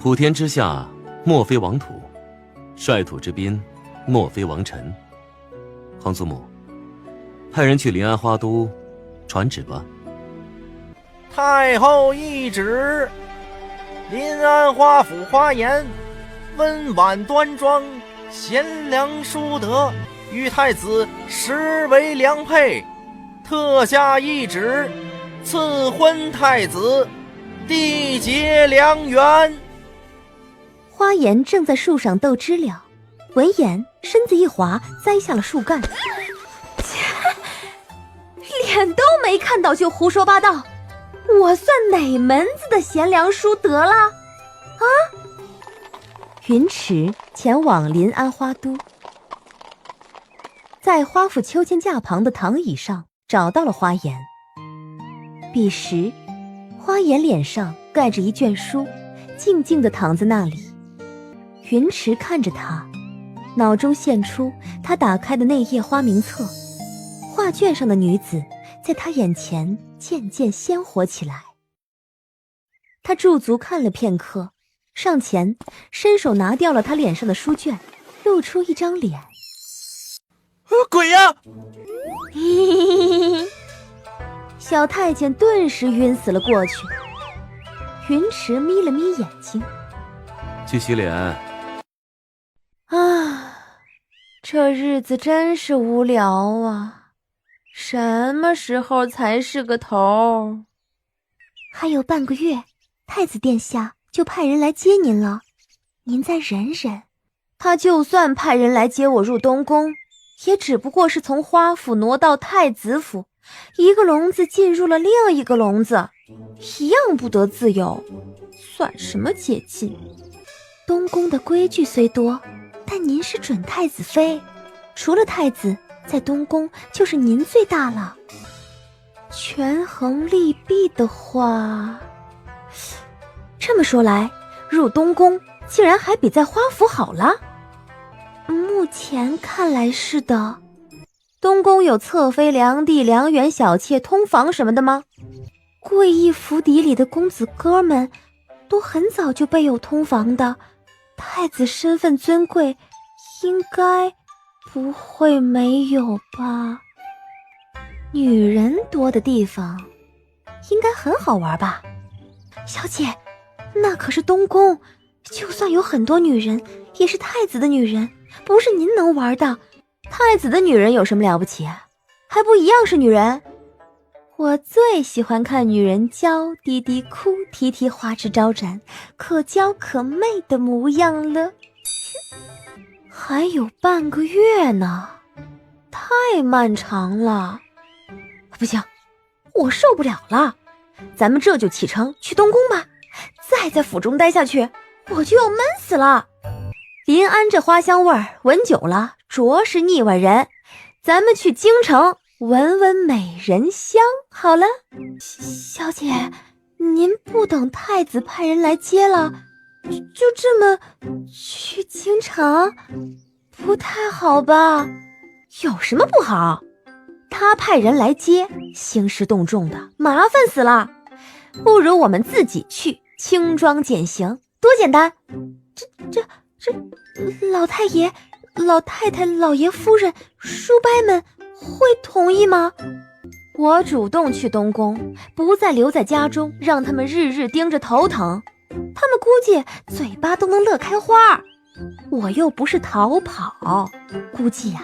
普天之下，莫非王土；率土之滨，莫非王臣。皇祖母，派人去临安花都传旨吧。太后懿旨：临安花府花颜，温婉端庄，贤良淑德，与太子实为良配。特下懿旨，赐婚太子，缔结良缘。花颜正在树上斗知了，闻言身子一滑，栽下了树干。脸都没看到就胡说八道，我算哪门子的贤良淑德了啊？云池前往临安花都，在花府秋千架旁的躺椅上找到了花颜。彼时花颜脸上盖着一卷书，静静地躺在那里。云池看着他，脑中现出他打开的那页花名册，画卷上的女子在他眼前渐渐鲜活起来。他驻足看了片刻，上前伸手拿掉了他脸上的书卷，露出一张脸。鬼呀！小太监顿时晕死了过去。云池眯了眯眼睛，去洗脸。啊，这日子真是无聊啊，什么时候才是个头？还有半个月，太子殿下就派人来接您了，您再忍忍。他就算派人来接我入东宫，也只不过是从花府挪到太子府，一个笼子进入了另一个笼子，一样不得自由，算什么解禁？东宫的规矩虽多，但您是准太子妃，除了太子，在东宫就是您最大了。权衡利弊的话，这么说来，入东宫竟然还比在花府好了。目前看来是的。东宫有侧妃、良娣、良缘、小妾通房什么的吗？贵义府邸里的公子哥们都很早就备有通房的，太子身份尊贵，应该不会没有吧？女人多的地方应该很好玩吧？小姐，那可是东宫，就算有很多女人，也是太子的女人，不是您能玩的。太子的女人有什么了不起啊？还不一样是女人？我最喜欢看女人娇滴滴、哭啼啼、花枝招展、可娇可媚的模样了。还有半个月呢，太漫长了。不行，我受不了了，咱们这就启程去东宫吧，再在府中待下去，我就要闷死了。临安这花香味儿闻久了着实腻歪人，咱们去京城闻闻美人香好了。小姐，您不等太子派人来接了，就这么去京城，不太好吧？有什么不好？他派人来接，兴师动众的，麻烦死了。不如我们自己去，轻装简行，多简单。这老太爷、老太太、老爷夫人、叔伯们会同意吗？我主动去东宫，不再留在家中，让他们日日盯着头疼，他们估计嘴巴都能乐开花。我又不是逃跑，估计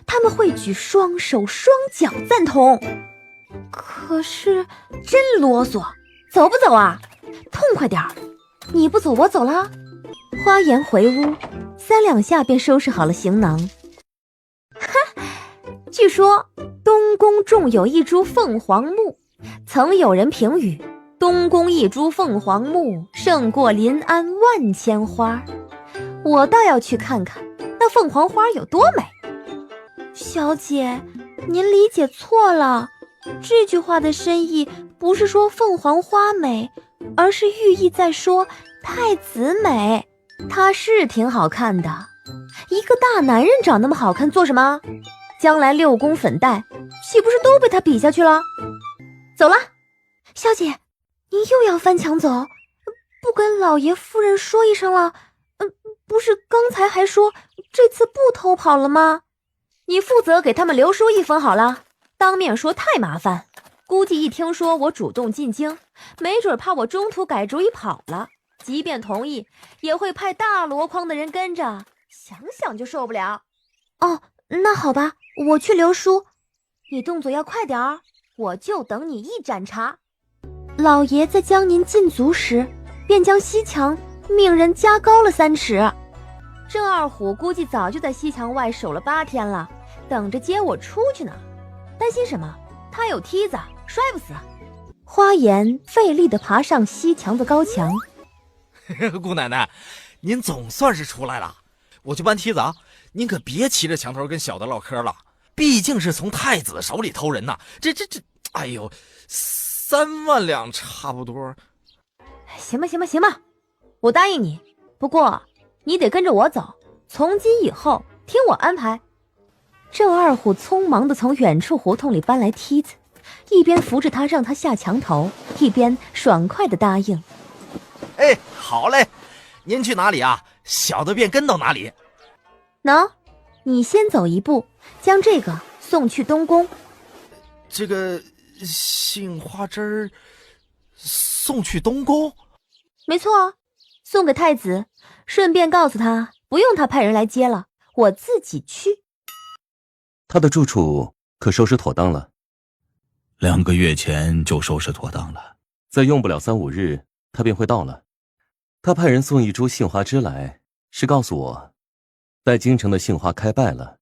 他们会举双手双脚赞同。可是真啰嗦，走不走啊？痛快点儿，你不走我走了。花颜回屋，3两下便收拾好了行囊。据说东宫种有一株凤凰木，曾有人评语，东宫一株凤凰木胜过临安万千花。我倒要去看看那凤凰花有多美。小姐，您理解错了，这句话的深意不是说凤凰花美，而是寓意在说太子美。他是挺好看的，一个大男人长那么好看做什么？将来6宫粉黛岂不是都被他比下去了？走了。小姐，您又要翻墙走？不跟老爷夫人说一声了？不是刚才还说这次不偷跑了吗？你负责给他们留书一封好了，当面说太麻烦，估计一听说我主动进京，没准怕我中途改主意跑了，即便同意也会派大箩筐的人跟着，想想就受不了。哦，那好吧，我去留书，你动作要快点儿，我就等你一盏茶。老爷在将您禁足时，便将西墙命人加高了3尺。郑二虎估计早就在西墙外守了8天了，等着接我出去呢。担心什么？他有梯子，摔不死。花颜费力地爬上西墙的高墙。姑奶奶，您总算是出来了，我去搬梯子啊！您可别骑着墙头跟小的唠嗑了，毕竟是从太子手里偷人呐。这，哎呦，3万两差不多。行吧，我答应你，不过你得跟着我走，从今以后听我安排。郑二虎匆忙地从远处胡同里搬来梯子，一边扶着他让他下墙头，一边爽快地答应。哎，好嘞，您去哪里啊？小的便跟到哪里。喏，你先走一步，将这个送去东宫。这个杏花枝儿送去东宫？没错，送给太子，顺便告诉他不用他派人来接了，我自己去。他的住处可收拾妥当了？2个月前就收拾妥当了，再用不了3、5日，他便会到了。他派人送一株杏花枝来，是告诉我，待京城的杏花开败了，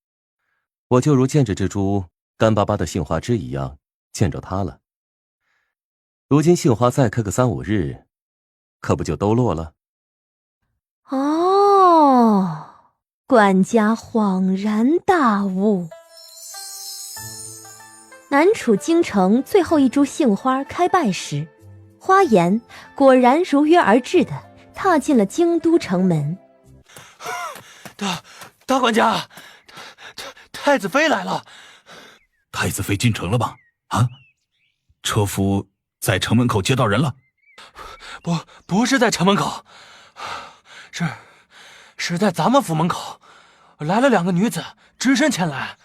我就如见着这株干巴巴的杏花枝一样见着他了。如今杏花再开个3、5日，可不就都落了？哦，管家恍然大悟。南楚京城最后一株杏花开败时，花颜果然如约而至的踏进了京都城门。大管家，太子妃来了。太子妃进城了吧？啊，车夫在城门口接到人了？不是在城门口，是在咱们府门口，来了2个女子，只身前来。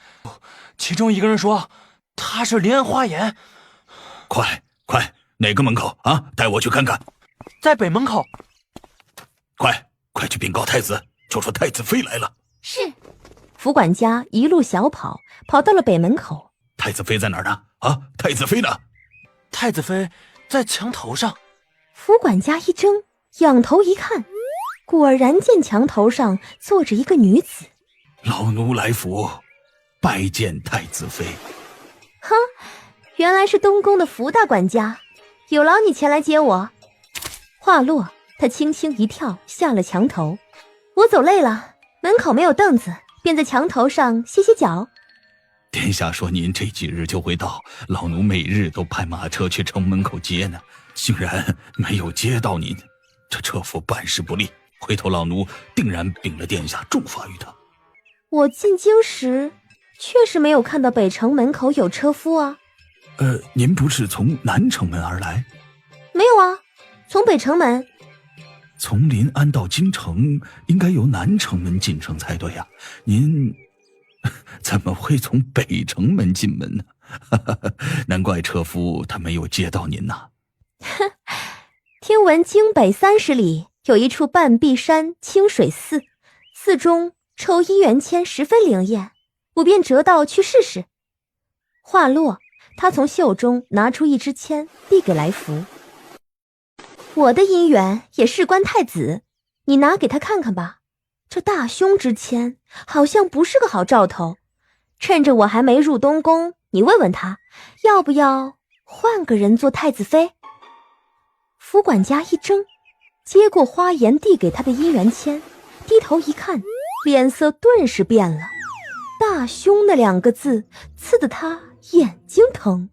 其中一个人说她是莲花颜。快，哪个门口啊？带我去看看。在北门口。快去禀告太子，就说太子妃来了。是。府管家一路小跑到了北门口。太子妃在哪儿呢？啊，太子妃呢？太子妃在墙头上。府管家一怔，仰头一看，果然见墙头上坐着一个女子。老奴来府拜见太子妃。哼，原来是东宫的福大管家，有劳你前来接我。话落，他轻轻一跳下了墙头。我走累了，门口没有凳子，便在墙头上歇歇脚。殿下说您这几日就会到，老奴每日都派马车去城门口接呢，竟然没有接到您，这车夫办事不力，回头老奴定然禀了殿下，重罚于他。我进京时确实没有看到北城门口有车夫啊。您不是从南城门而来？没有啊，从北城门。从临安到京城应该由南城门进城才对啊，您怎么会从北城门进门呢？难怪车夫他没有接到您呐。听闻京北30里有一处半壁山清水寺，寺中抽1元签十分灵验，我便折道去试试。话落，他从袖中拿出一支签递给来福。我的姻缘也事关太子，你拿给他看看吧。这大凶之签好像不是个好兆头，趁着我还没入东宫，你问问他要不要换个人做太子妃。府管家一怔，接过花颜递给他的姻缘签，低头一看，脸色顿时变了。大凶那2个字刺得他眼睛疼。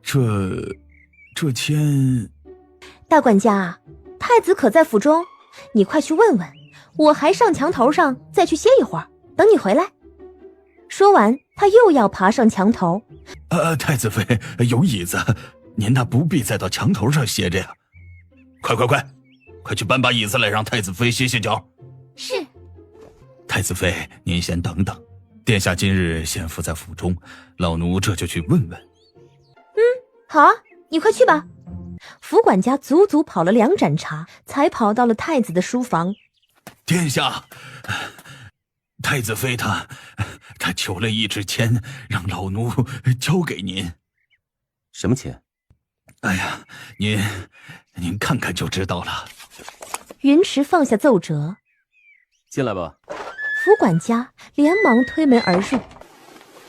这签。大管家，太子可在府中？你快去问问，我还上墙头上再去歇一会儿，等你回来。说完，他又要爬上墙头。太子妃有椅子，您那不必再到墙头上歇着呀。快，快去搬把椅子来，让太子妃歇歇脚。是。太子妃，您先等等，殿下今日先伏在府中，老奴这就去问问。好啊，你快去吧。福管家足足跑了2盏茶，才跑到了太子的书房。殿下，太子妃她求了一支签，让老奴交给您。什么签？哎呀，您看看就知道了。云池放下奏折，进来吧。福管家连忙推门而入。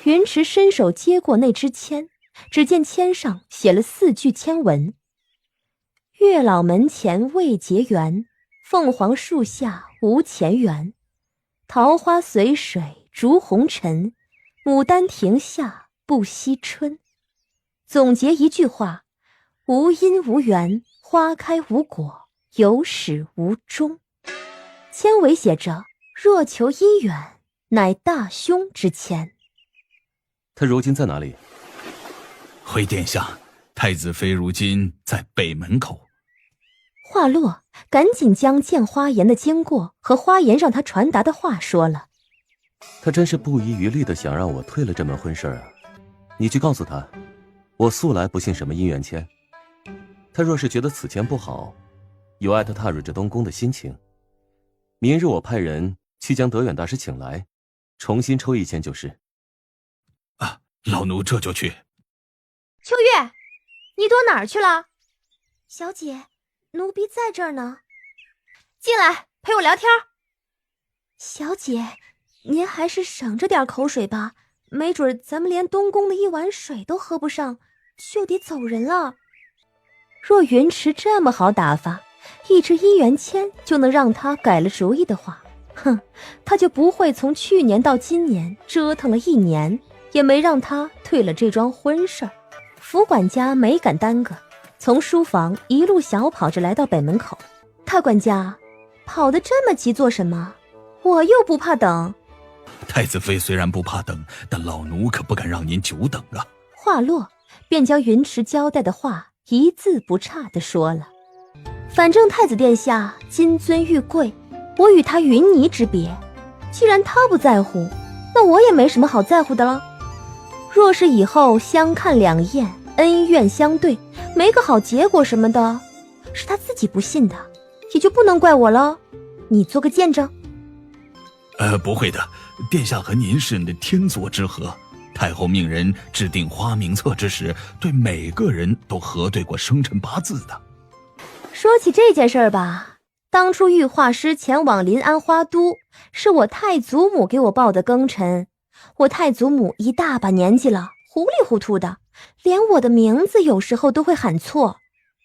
云池伸手接过那支签，只见签上写了4句签文：月老门前未结缘，凤凰树下无前缘，桃花随水逐红尘，牡丹亭下不惜春。总结一句话：无因无缘，花开无果，有始无终。签尾写着若求姻缘，乃大凶之签。他如今在哪里？回殿下，太子妃如今在北门口。话落，赶紧将见花颜的经过和花颜让他传达的话说了。他真是不遗余力的想让我退了这门婚事啊！你去告诉他，我素来不信什么姻缘签。他若是觉得此签不好，有碍他踏入这东宫的心情，明日我派人去将德远大师请来，重新抽一签就是。啊，老奴这就去。秋月，你躲哪儿去了？小姐，奴婢在这儿呢。进来陪我聊天。小姐，您还是省着点口水吧，没准咱们连东宫的一碗水都喝不上，就得走人了。若云池这么好打发，一支姻缘签就能让他改了主意的话，他就不会从去年到今年折腾了1年，也没让他退了这桩婚事儿。福管家没敢耽搁，从书房一路小跑着来到北门口。太管家，跑得这么急做什么？我又不怕等。太子妃虽然不怕等，但老奴可不敢让您久等啊。话落，便将云池交代的话一字不差地说了。反正太子殿下金尊玉贵，我与他云泥之别，既然他不在乎，那我也没什么好在乎的了。若是以后相看两厌，恩怨相对，没个好结果什么的，是他自己不信的，也就不能怪我了。你做个见证。不会的，殿下和您是天作之合。太后命人制定花名册之时，对每个人都核对过生辰八字的。说起这件事儿吧，当初御画师前往临安花都，是我太祖母给我报的庚辰。我太祖母一大把年纪了，糊里糊涂的，连我的名字有时候都会喊错。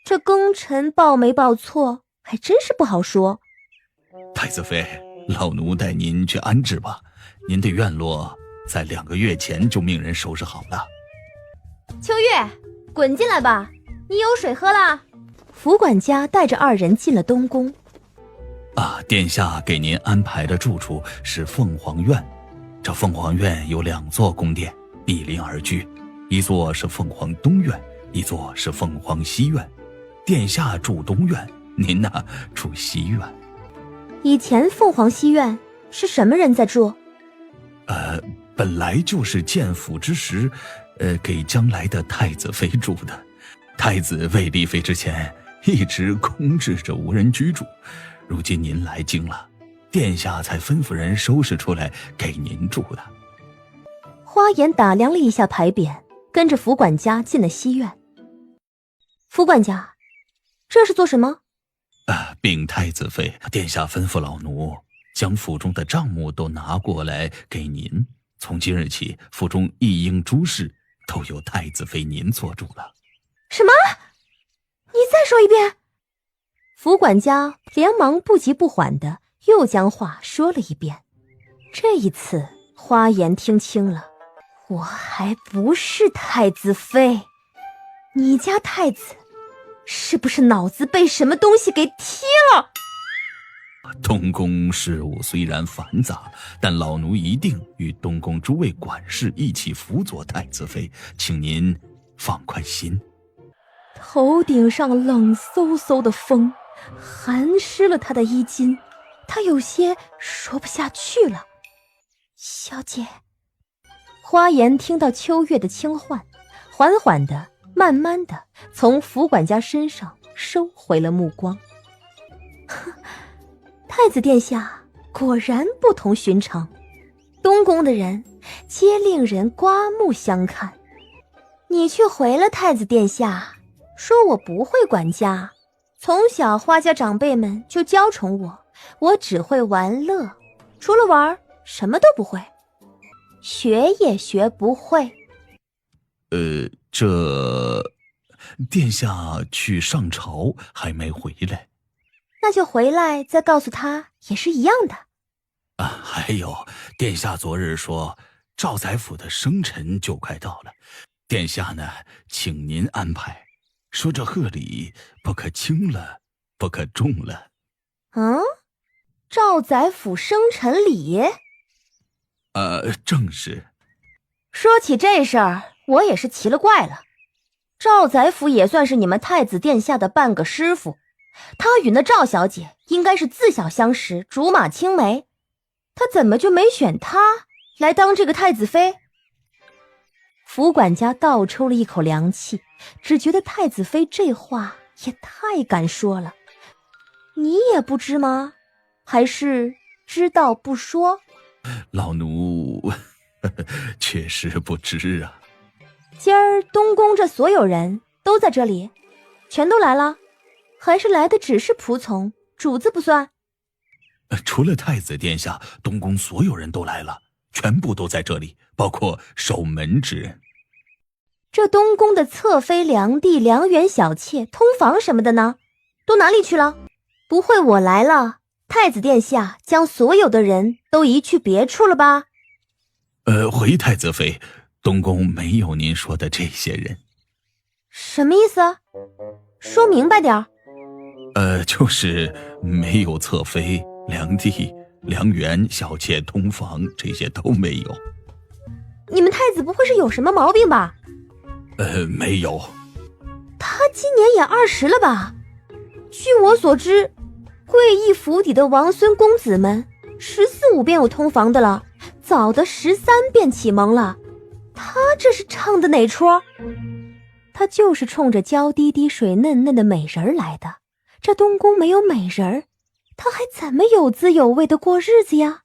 这庚辰报没报错，还真是不好说。太子妃，老奴带您去安置吧。您的院落在2个月前就命人收拾好了。秋月，滚进来吧，你有水喝啦。福管家带着2人进了东宫。殿下给您安排的住处是凤凰院。这凤凰院有2座宫殿，毗邻而居，一座是凤凰东院，一座是凤凰西院。殿下住东院，您呢住西院。以前凤凰西院是什么人在住？本来就是建府之时，给将来的太子妃住的。太子未立妃之前，一直空置着无人居住。如今您来京了，殿下才吩咐人收拾出来给您住的。花颜打量了一下牌匾，跟着福管家进了西院。福管家，这是做什么？禀太子妃，殿下吩咐老奴将府中的账目都拿过来给您。从今日起，府中一应诸事都由太子妃您做主了。什么？你再说一遍。福管家连忙不急不缓的又将话说了一遍。这一次花颜听清了，我还不是太子妃，你家太子是不是脑子被什么东西给踢了？东宫事务虽然繁杂，但老奴一定与东宫诸位管事一起辅佐太子妃，请您放宽心。头顶上冷飕飕的风寒湿了他的衣襟，他有些说不下去了。小姐。花颜听到秋月的轻唤，缓缓的、慢慢的从福管家身上收回了目光。太子殿下果然不同寻常，东宫的人皆令人刮目相看。你却回了太子殿下，说我不会管家，从小花家长辈们就娇宠我，我只会玩乐，除了玩什么都不会，学也学不会。这殿下去上朝还没回来。那就回来再告诉他也是一样的。还有，殿下昨日说赵宰府的生辰就快到了，殿下呢，请您安排，说这贺礼不可轻了，不可重了。赵宰府生辰礼？正是。说起这事儿，我也是奇了怪了。赵宰府也算是你们太子殿下的半个师傅，他与那赵小姐应该是自小相识，竹马青梅，他怎么就没选她来当这个太子妃？福管家倒抽了一口凉气，只觉得太子妃这话也太敢说了。你也不知吗？还是知道不说？老奴确实不知啊。今儿东宫这所有人都在这里，全都来了，还是来的只是仆从，主子不算？除了太子殿下，东宫所有人都来了，全部都在这里，包括守门之人。这东宫的侧妃、良娣、良缘小妾、通房什么的呢？都哪里去了？不会我来了，太子殿下将所有的人都移去别处了吧？回太子妃，东宫没有您说的这些人。什么意思？说明白点儿。就是没有侧妃、良娣、良缘、小妾、通房，这些都没有。你们太子不会是有什么毛病吧？没有。他今年也20了吧？据我所知，贵义府邸的王孙公子们14、15便有通房的了，早的13便启蒙了。他这是唱的哪出？他就是冲着娇滴滴水嫩嫩的美人来的，这东宫没有美人，他还怎么有滋有味的过日子呀？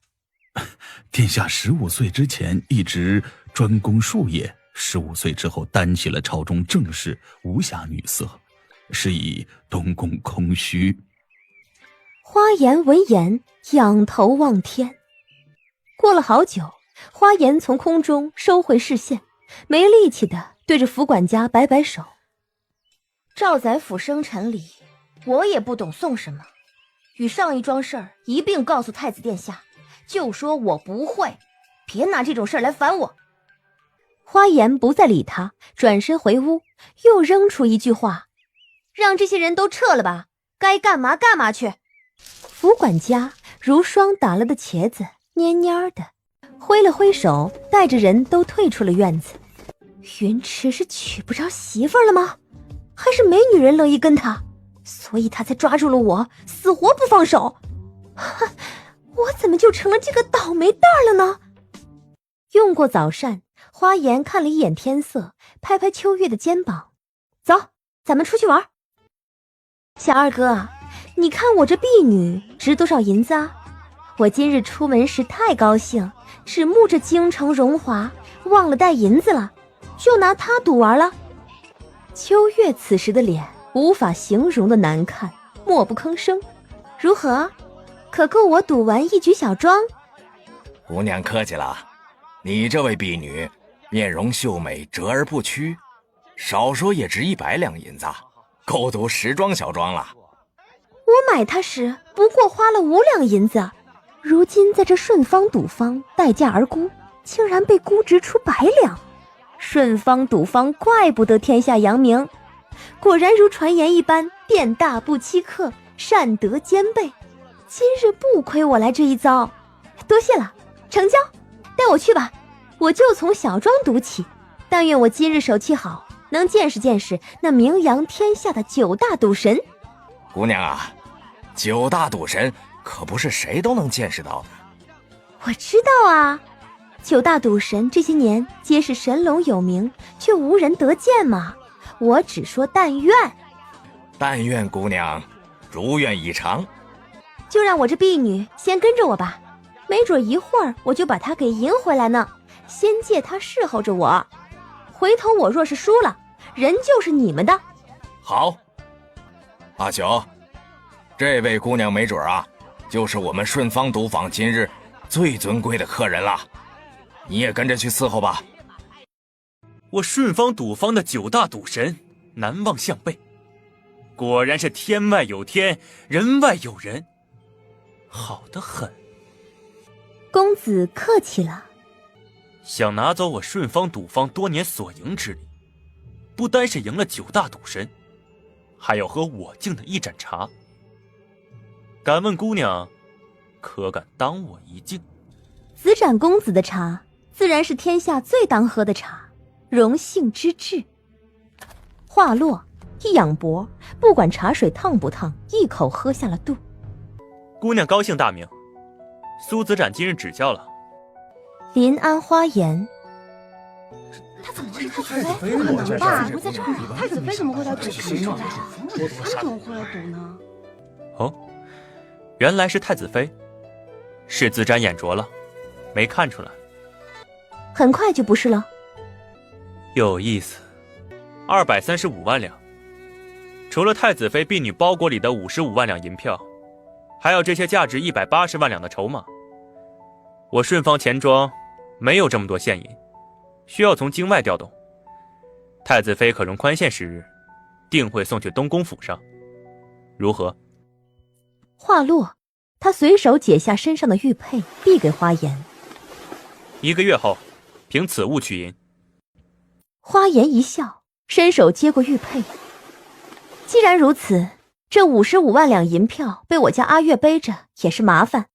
殿下15岁之前一直专攻术业，15岁之后担起了朝中政事，无暇女色，是以东宫空虚。花颜闻言仰头望天。过了好久，花颜从空中收回视线，没力气的对着福管家摆摆手。赵宰府生辰礼，我也不懂送什么，与上一桩事儿一并告诉太子殿下，就说我不会，别拿这种事儿来烦我。花颜不再理他，转身回屋，又扔出一句话：让这些人都撤了吧，该干嘛干嘛去。福管家如霜打了的茄子，蔫蔫的挥了挥手，带着人都退出了院子。云池是娶不着媳妇儿了吗？还是没女人乐意跟他，所以他才抓住了我，死活不放手。我怎么就成了这个倒霉蛋了呢？用过早膳，花颜看了一眼天色，拍拍秋月的肩膀：走，咱们出去玩。小二哥，你看我这婢女值多少银子啊？我今日出门时太高兴，只慕着京城荣华，忘了带银子了，就拿它赌玩了。秋月此时的脸无法形容的难看，默不吭声。如何？可够我赌完一局小庄？姑娘客气了，你这位婢女面容秀美，折而不屈，少说也值100两银子，够赌10庄小庄了。我买它时不过花了5两银子，如今在这顺芳赌坊待价而沽，竟然被估值出100两。顺芳赌坊怪不得天下扬名，果然如传言一般，店大不欺客，善德兼备。今日不亏我来这一遭，多谢了，成交，带我去吧，我就从小庄赌起，但愿我今日手气好，能见识见识那名扬天下的9大赌神。姑娘啊， 9大赌神可不是谁都能见识到的。我知道啊，9大赌神这些年皆是神龙有名，却无人得见嘛。我只说但愿。但愿姑娘如愿以偿。就让我这婢女先跟着我吧，没准一会儿我就把她给赢回来呢。先借她侍候着我，回头我若是输了，人就是你们的。好，阿九，这位姑娘没准啊，就是我们顺芳赌坊今日最尊贵的客人了，你也跟着去伺候吧。我顺芳赌坊的9大赌神难望相背，果然是天外有天，人外有人，好得很。公子客气了。想拿走我顺芳赌坊多年所赢之力，不单是赢了9大赌神，还要和我敬的一盏茶。敢问姑娘，可敢当我一敬？子展公子的茶，自然是天下最当喝的茶，荣幸之至。话落，一仰脖，不管茶水烫不烫，一口喝下了肚。姑娘高兴大名，苏子展今日指教了。临安花颜，他怎么会是太子妃？不可能吧？怎么会在这儿啊？太子妃怎么会来赌呢？他怎么会来赌呢？哦，原来是太子妃，是子展眼拙了，没看出来。很快就不是了。有意思，235万两，除了太子妃婢女包裹里的55万两银票，还有这些价值180万两的筹码。我顺芳钱庄没有这么多现银，需要从京外调动。太子妃可容宽限时日，定会送去东宫府上，如何？话落，他随手解下身上的玉佩，递给花颜。1个月后，凭此物取银。花颜一笑，伸手接过玉佩。既然如此，这55万两银票被我家阿月背着也是麻烦，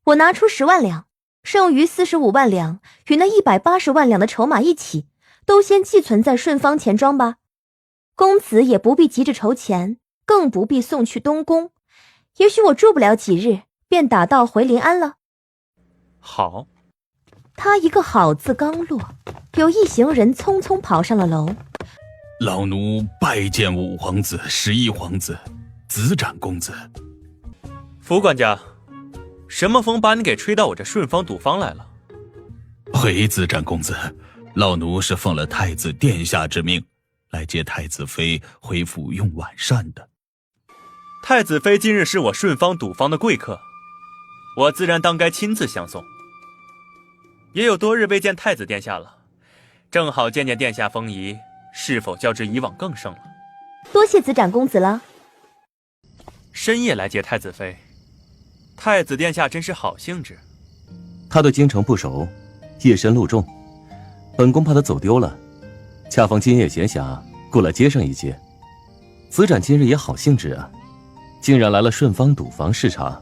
我拿出10万两，剩余45万两与那180万两的筹码一起，都先寄存在顺芳钱庄吧。公子也不必急着筹钱，更不必送去东宫，也许我住不了几日，便打道回临安了。好。他一个好字刚落，有一行人匆匆跑上了楼。老奴拜见5皇子、11皇子、子展公子。福管家，什么风把你给吹到我这顺芳赌坊来了？回子展公子，老奴是奉了太子殿下之命，来接太子妃回府用晚膳的。太子妃今日是我顺芳赌坊的贵客，我自然当该亲自相送。也有多日未见太子殿下了，正好见见殿下风仪是否较之以往更盛了。多谢子展公子了。深夜来接太子妃，太子殿下真是好兴致。他对京城不熟，夜深路重，本宫怕他走丢了，恰逢今夜闲暇，过来接上一接。子展今日也好兴致啊，竟然来了顺芳赌坊视察。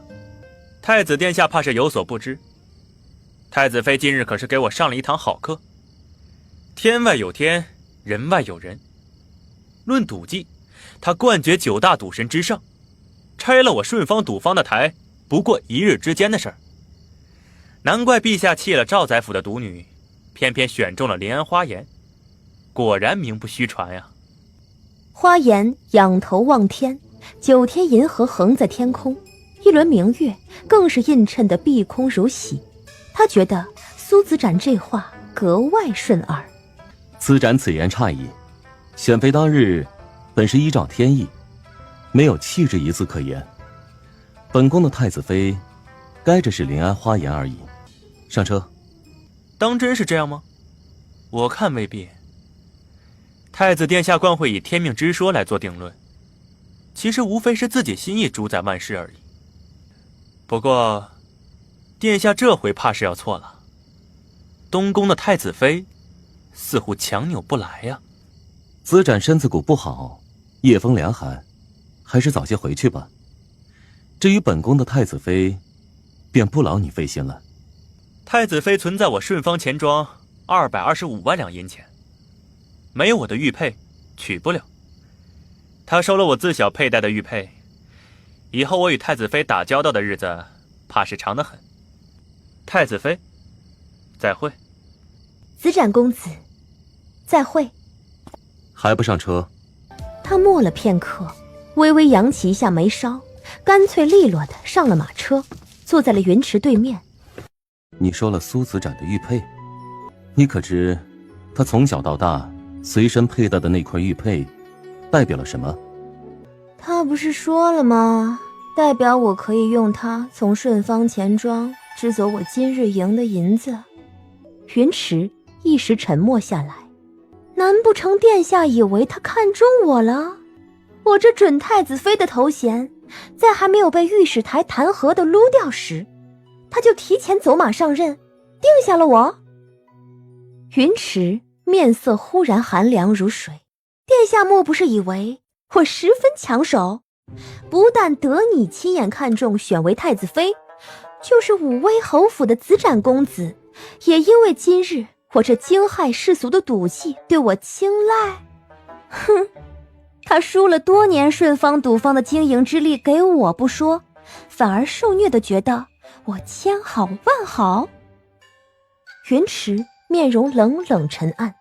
太子殿下怕是有所不知，太子妃今日可是给我上了一堂好课。天外有天，人外有人。论赌技，他冠绝9大赌神之上，拆了我顺芳赌坊的台，不过1日之间的事儿。难怪陛下弃了赵宰府的独女，偏偏选中了临安花颜，果然名不虚传呀。花颜仰头望天，9天银河横在天空，一轮明月更是映衬得碧空如洗。他觉得苏子展这话格外顺耳。子展此言差矣，选妃当日本是依照天意，没有弃之一字可言。本宫的太子妃该着是临安花颜而已。上车。当真是这样吗？我看未必。太子殿下惯会以天命之说来做定论，其实无非是自己心意主宰万事而已。不过殿下这回怕是要错了，东宫的太子妃似乎强扭不来呀。子展身子骨不好，夜风凉寒，还是早些回去吧。至于本宫的太子妃，便不劳你费心了。太子妃存在我顺芳钱庄225万两银钱，没有我的玉佩，取不了。他收了我自小佩戴的玉佩，以后我与太子妃打交道的日子，怕是长得很。太子妃，再会。子展公子，再会。还不上车？他默了片刻，微微扬起一下眉梢，干脆利落的上了马车，坐在了云池对面。你说了苏子展的玉佩，你可知他从小到大随身佩戴的那块玉佩代表了什么？他不是说了吗？代表我可以用它从顺芳钱庄支走我今日赢的银子。云池一时沉默下来，难不成殿下以为他看中我了？我这准太子妃的头衔，在还没有被御史台弹劾的撸掉时，他就提前走马上任，定下了我。云池面色忽然寒凉如水，殿下莫不是以为我十分抢手？不但得你亲眼看中选为太子妃，就是武威侯府的子展公子，也因为今日我这惊骇世俗的赌技对我青睐。哼，他输了多年顺芳赌坊的经营之力给我不说，反而受虐的觉得我千好万好。云池面容冷冷沉暗，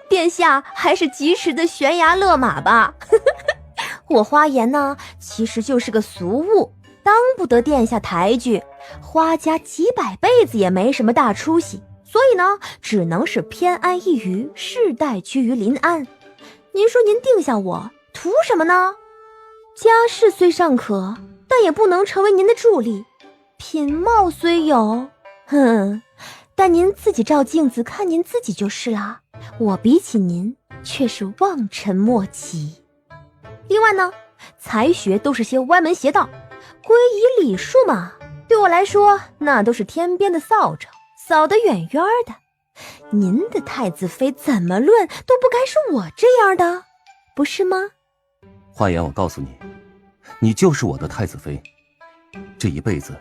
殿下还是及时的悬崖勒马吧。我花颜呢，其实就是个俗物，当不得殿下抬举，花家几百辈子也没什么大出息，所以呢，只能是偏安一隅，世代居于临安。您说您定下我图什么呢？家世虽尚可，但也不能成为您的助力。品貌虽有，但您自己照镜子看您自己就是啦。我比起您却是望尘莫及。另外呢，才学都是些歪门邪道，归以礼数嘛，对我来说那都是天边的扫帚，扫得远远的。您的太子妃怎么论都不该是我这样的，不是吗？花颜，我告诉你，你就是我的太子妃，这一辈子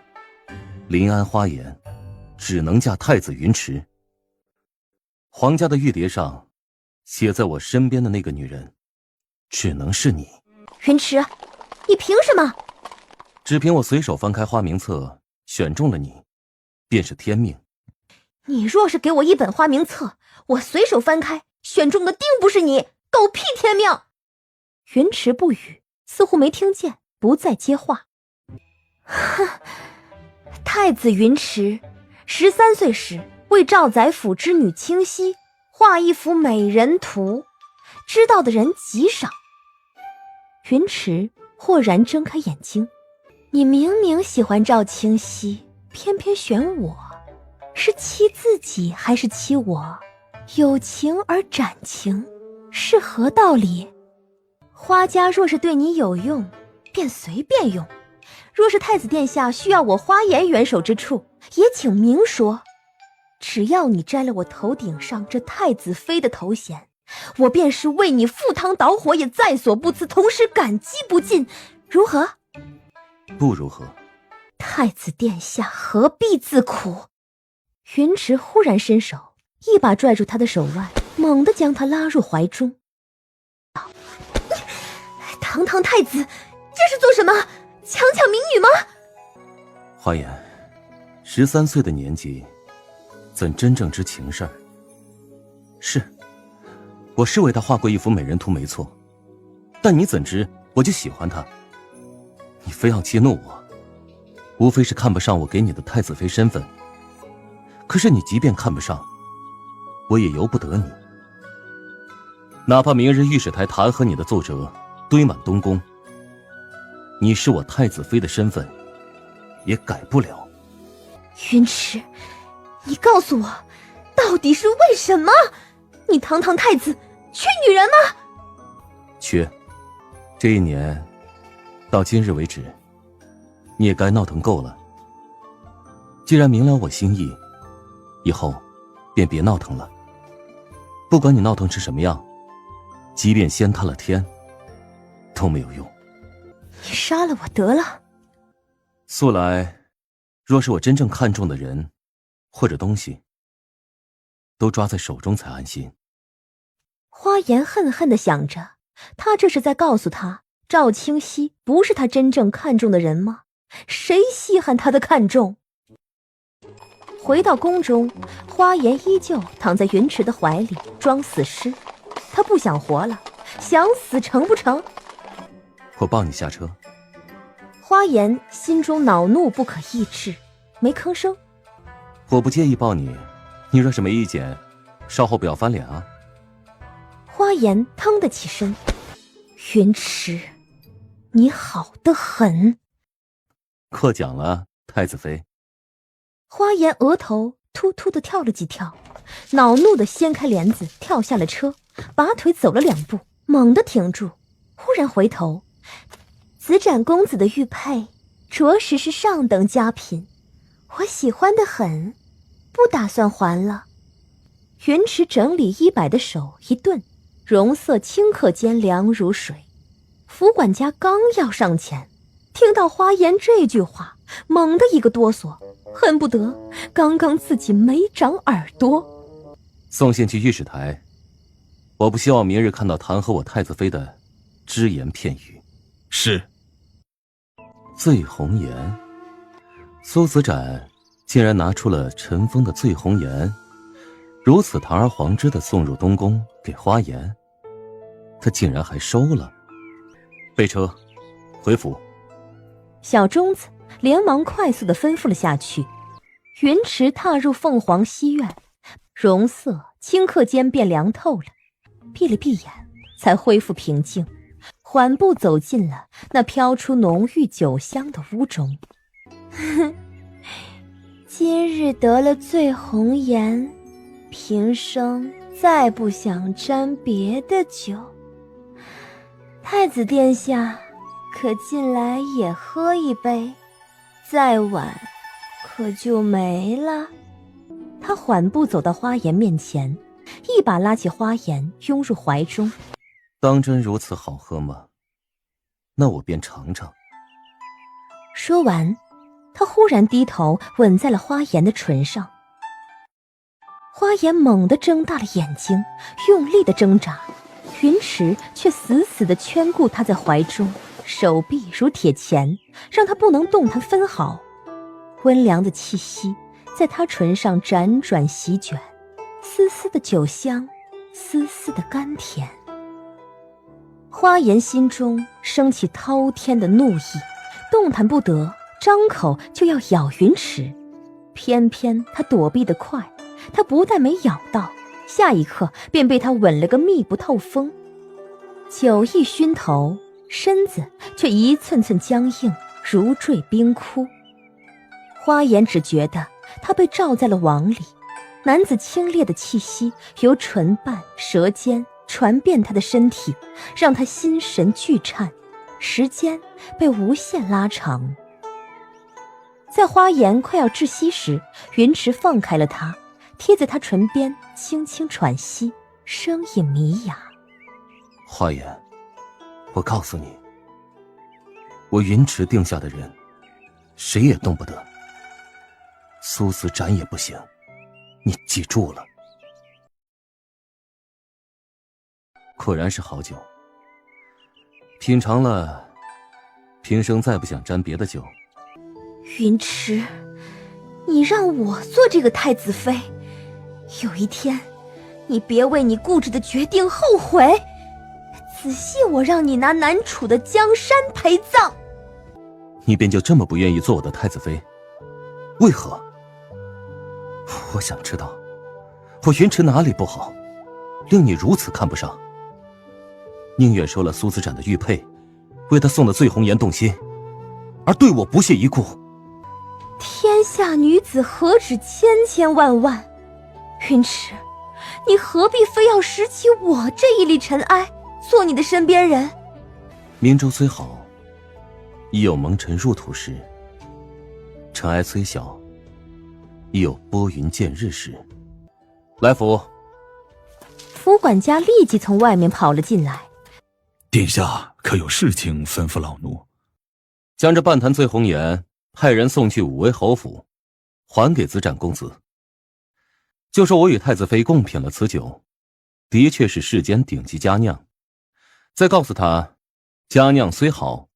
临安花颜只能嫁太子云池。皇家的玉牒上写在我身边的那个女人只能是你。云池，你凭什么？只凭我随手翻开花名册选中了你，便是天命。你若是给我一本花名册，我随手翻开选中的定不是你，狗屁天命！云池不语，似乎没听见，不再接话。太子云池13岁时为赵宰府之女清溪画一幅美人图，知道的人极少。云池豁然睁开眼睛，你明明喜欢赵清溪，偏偏选我，是欺自己还是欺我？有情而斩情，是何道理？花家若是对你有用，便随便用；若是太子殿下需要我花颜援手之处，也请明说。只要你摘了我头顶上这太子妃的头衔，我便是为你赴汤蹈火也在所不辞，同时感激不尽。如何？不如何？太子殿下何必自苦？云池忽然伸手，一把拽住他的手腕，猛地将他拉入怀中。堂堂太子，这是做什么？强抢民女吗？花颜，13岁的年纪怎真正知情事儿？是，我是为他画过一幅美人图没错，但你怎知我就喜欢他？你非要激怒我，无非是看不上我给你的太子妃身份。可是你即便看不上，我也由不得你。哪怕明日御史台弹劾你的奏折堆满东宫，你是我太子妃的身份也改不了。云池，你告诉我，到底是为什么？你堂堂太子缺女人吗？缺。这一年到今日为止，你也该闹腾够了。既然明了我心意，以后便别闹腾了。不管你闹腾成什么样，即便掀塌了天都没有用。你杀了我得了。素来若是我真正看重的人或者东西，都抓在手中才安心。花颜恨恨地想着，他这是在告诉他，赵清溪不是他真正看中的人吗？谁稀罕他的看重？回到宫中，花颜依旧躺在云池的怀里装死尸。他不想活了，想死成不成？我抱你下车。花颜心中恼怒不可抑制，没吭声。我不介意抱你，你若是没意见，稍后不要翻脸啊。花颜腾地起身，云池，你好得很。过奖了，太子妃。花颜额头突突地跳了几跳，恼怒地掀开帘子跳下了车，拔腿走了2步，猛地停住，忽然回头，子展公子的玉佩着实是上等佳品，我喜欢得很，不打算还了。云池整理衣摆的手一顿，容色顷刻间凉如水。府管家刚要上前，听到花颜这句话，猛地一个哆嗦，恨不得刚刚自己没长耳朵。送信去御史台，我不希望明日看到弹劾我太子妃的只言片语。是。醉红颜，苏子展竟然拿出了尘封的醉红颜，如此堂而皇之的送入东宫给花颜，他竟然还收了。备车，回府。小钟子连忙快速地吩咐了下去。云池踏入凤凰西院，容色顷刻间便凉透了，闭了闭眼，才恢复平静，缓步走进了那飘出浓郁酒香的屋中。今日得了醉红颜，平生再不想沾别的酒。太子殿下，可进来也喝一杯，再晚可就没了。他缓步走到花颜面前，一把拉起花颜拥入怀中。当真如此好喝吗？那我便尝尝。说完，他忽然低头吻在了花颜的唇上。花颜猛地睁大了眼睛，用力地挣扎，云池却死死地圈固他在怀中，手臂如铁钳，让他不能动弹分毫。温凉的气息在他唇上辗转席卷，丝丝的酒香，丝丝的甘甜。花颜心中升起滔天的怒意，动弹不得，张口就要咬云池，偏偏他躲避得快，他不但没咬到，下一刻便被他吻了个密不透风。酒意熏头，身子却一寸寸僵硬，如坠冰窟。花颜只觉得他被罩在了网里，男子清冽的气息由唇瓣、舌尖传遍他的身体，让他心神俱颤，时间被无限拉长。在花颜快要窒息时，云池放开了他，贴在他唇边轻轻喘息，声音迷哑。花颜，我告诉你，我云池定下的人，谁也动不得。苏子展也不行，你记住了。果然是好酒，品尝了，平生再不想沾别的酒。云池，你让我做这个太子妃，有一天你别为你固执的决定后悔。仔细我让你拿南楚的江山陪葬。你便就这么不愿意做我的太子妃？为何？我想知道，我云池哪里不好，令你如此看不上？宁愿收了苏子展的玉佩，为他送的醉红颜动心，而对我不屑一顾。天下女子何止千千万万，云池，你何必非要拾起我这一粒尘埃，做你的身边人？明州虽好，亦有蒙尘入土时；尘埃虽小，亦有拨云见日时。来府。府管家立即从外面跑了进来。殿下可有事情吩咐老奴？将这半坛醉红颜派人送去武威侯府，还给子展公子。就说我与太子妃共品了此酒，的确是世间顶级佳酿。再告诉他，佳酿虽好，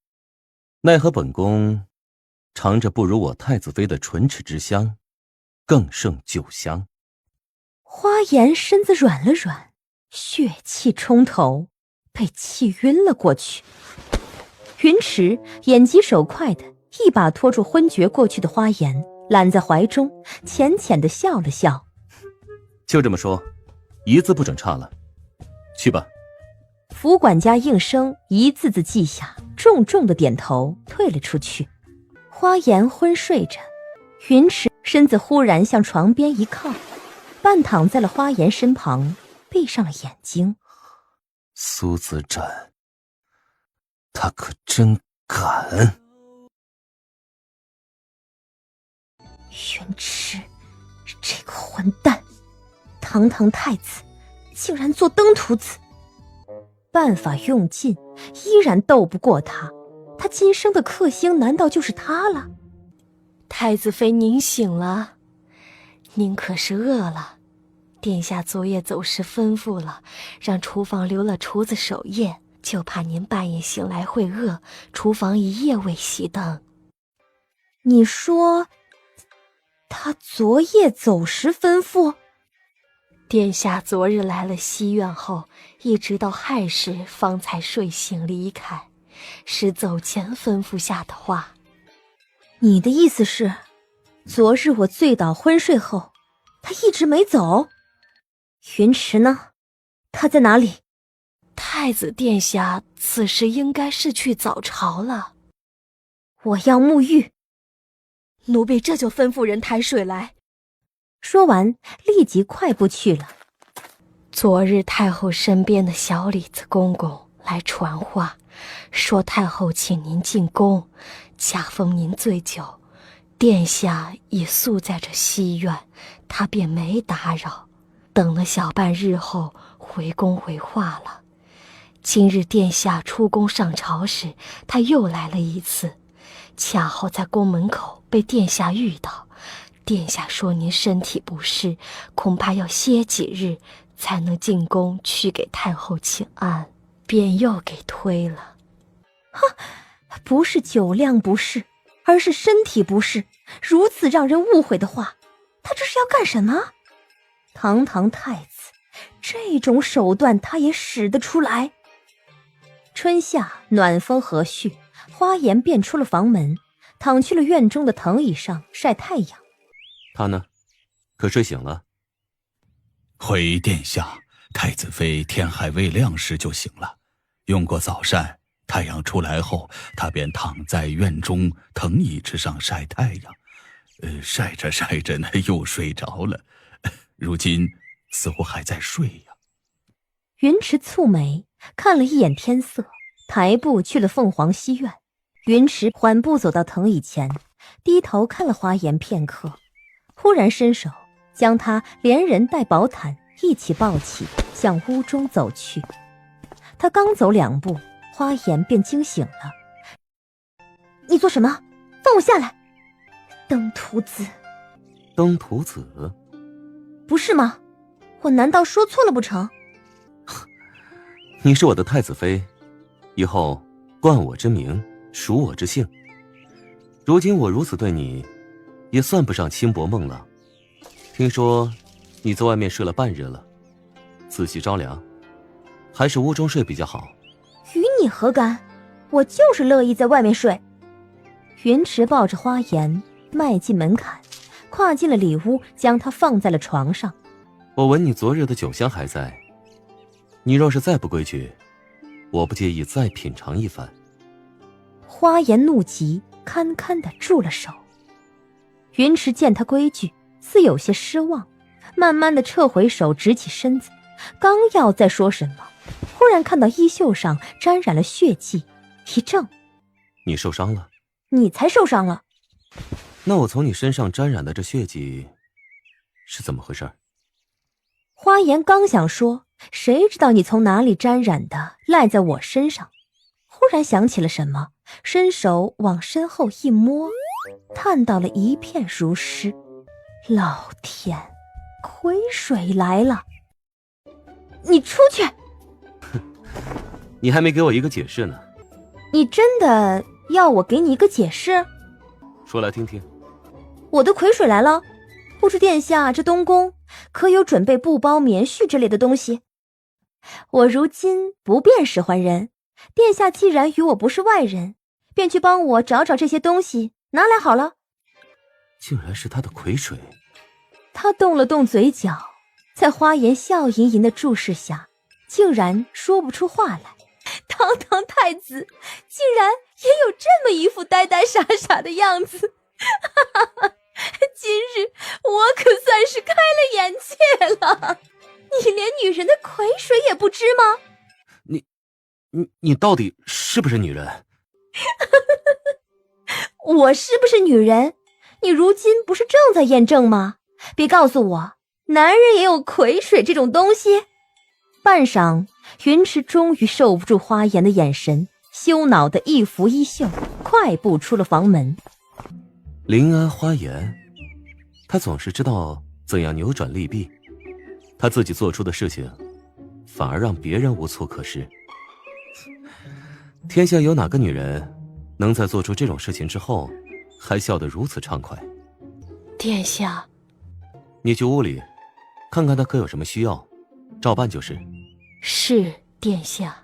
奈何本宫尝着不如我太子妃的唇齿之香，更胜酒香。花颜身子软了软，血气冲头，被气晕了过去。云池眼疾手快的一把拖住昏厥过去的花颜，揽在怀中，浅浅的笑了笑。就这么说，一字不准差了。去吧。福管家应声一字字记下，重重的点头，退了出去。花颜昏睡着，云池身子忽然向床边一靠，半躺在了花颜身旁，闭上了眼睛。苏子展，他可真敢！云池，这个混蛋，堂堂太子，竟然做登徒子。办法用尽，依然斗不过他。他今生的克星难道就是他了？太子妃您醒了，您可是饿了？殿下昨夜走时吩咐了，让厨房留了厨子守夜，就怕您半夜醒来会饿，厨房一夜未熄灯。你说他昨夜走时吩咐？殿下昨日来了西苑后，一直到亥时方才睡醒离开，是走前吩咐下的话。你的意思是，昨日我醉倒昏睡后，他一直没走？云池呢？他在哪里？太子殿下此时应该是去早朝了。我要沐浴。奴婢这就吩咐人抬水来。说完，立即快步去了。昨日太后身边的小李子公公来传话，说太后请您进宫，恰逢您醉酒，殿下已宿在这西苑，他便没打扰。等了小半日后，回宫回话了。今日殿下出宫上朝时，他又来了一次，恰好在宫门口被殿下遇到。殿下说您身体不适，恐怕要歇几日才能进宫去给太后请安，便又给推了。不是酒量不适，而是身体不适，如此让人误会的话，他这是要干什么？堂堂太子，这种手段他也使得出来。春夏暖风和煦，花颜便出了房门，躺去了院中的藤椅上晒太阳。他呢？可睡醒了？回殿下，太子妃天还未亮时就醒了，用过早膳，太阳出来后，她便躺在院中藤椅之上晒太阳。晒着晒着呢，又睡着了。如今似乎还在睡呀。云池蹙眉，看了一眼天色，抬步去了凤凰西苑。云池缓步走到藤椅前，低头看了花颜片刻，忽然伸手将他连人带宝毯一起抱起，向屋中走去。他刚走2步，花颜便惊醒了。你做什么？放我下来！登徒子。登徒子？不是吗？我难道说错了不成？你是我的太子妃，以后冠我之名，属我之姓。如今我如此对你，也算不上轻薄梦了。听说你在外面睡了半日了，仔细着凉，还是屋中睡比较好。与你何干？我就是乐意在外面睡。云池抱着花颜迈进门槛，跨进了里屋，将她放在了床上。我闻你昨日的酒香还在，你若是再不规矩，我不介意再品尝一番。花颜怒极，堪堪地住了手。云池见他规矩，似有些失望，慢慢地撤回手，直起身子，刚要再说什么，忽然看到衣袖上沾染了血迹，一怔：你受伤了？你才受伤了。那我从你身上沾染的这血迹是怎么回事？花颜刚想说，谁知道你从哪里沾染的赖在我身上，忽然想起了什么，伸手往身后一摸，探到了一片如湿。老天，癸水来了！你出去！你还没给我一个解释呢。你真的要我给你一个解释？说来听听。我的癸水来了，不知殿下这东宫可有准备布包、棉絮之类的东西？我如今不便使唤人，殿下既然与我不是外人，便去帮我找找这些东西，拿来好了。竟然是他的癸水。他动了动嘴角，在花颜笑盈盈的注视下，竟然说不出话来。堂堂太子竟然也有这么一副呆呆傻傻的样子。今日我可算是开了眼界了。你连女人的癸水也不知吗？你到底是不是女人？我是不是女人？你如今不是正在验证吗？别告诉我，男人也有癸水这种东西。半晌，云池终于受不住花颜的眼神，羞恼的一拂衣袖，快步出了房门。临安花颜，他总是知道怎样扭转利弊，他自己做出的事情，反而让别人无措可施。天下有哪个女人能在做出这种事情之后还笑得如此畅快？殿下，你去屋里看看他可有什么需要，照办就是。是殿下。